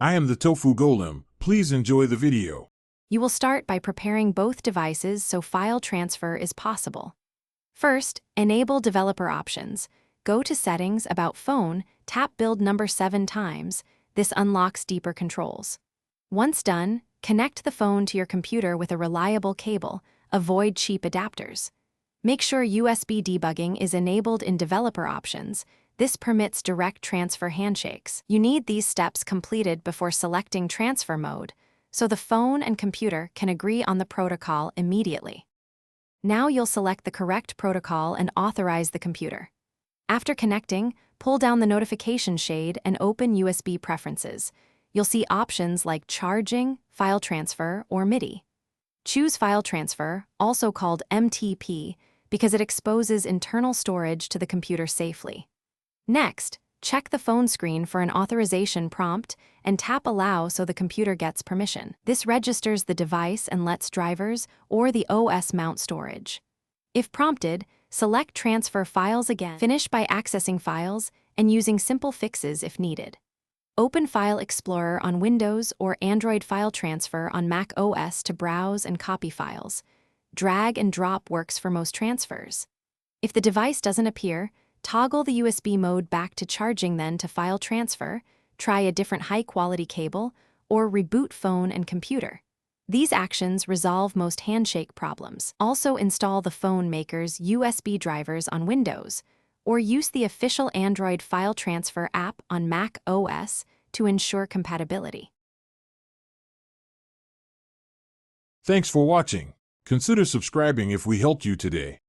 I am the Tofu Golem. Please enjoy the video. You will start by preparing both devices so file transfer is possible. First, enable developer options. Go to Settings, About Phone, tap build number 7 times. This unlocks deeper controls. Once done, connect the phone to your computer with a reliable cable. Avoid cheap adapters. Make sure USB debugging is enabled in developer options. This permits direct transfer handshakes. You need these steps completed before selecting transfer mode, so the phone and computer can agree on the protocol immediately. Now you'll select the correct protocol and authorize the computer. After connecting, pull down the notification shade and open USB preferences. You'll see options like charging, file transfer, or MIDI. Choose file transfer, also called MTP, because it exposes internal storage to the computer safely. Next, check the phone screen for an authorization prompt and tap Allow so the computer gets permission. This registers the device and lets drivers or the OS mount storage. If prompted, select Transfer Files again. Finish by accessing files and using simple fixes if needed. Open File Explorer on Windows or Android File Transfer on Mac OS to browse and copy files. Drag and drop works for most transfers. If the device doesn't appear, toggle the USB mode back to charging, then to file transfer, try a different high-quality cable, or reboot phone and computer. These actions resolve most handshake problems. Also install the phone maker's USB drivers on Windows, or use the official Android file transfer app on Mac OS to ensure compatibility. Thanks for watching. Consider subscribing if we helped you today.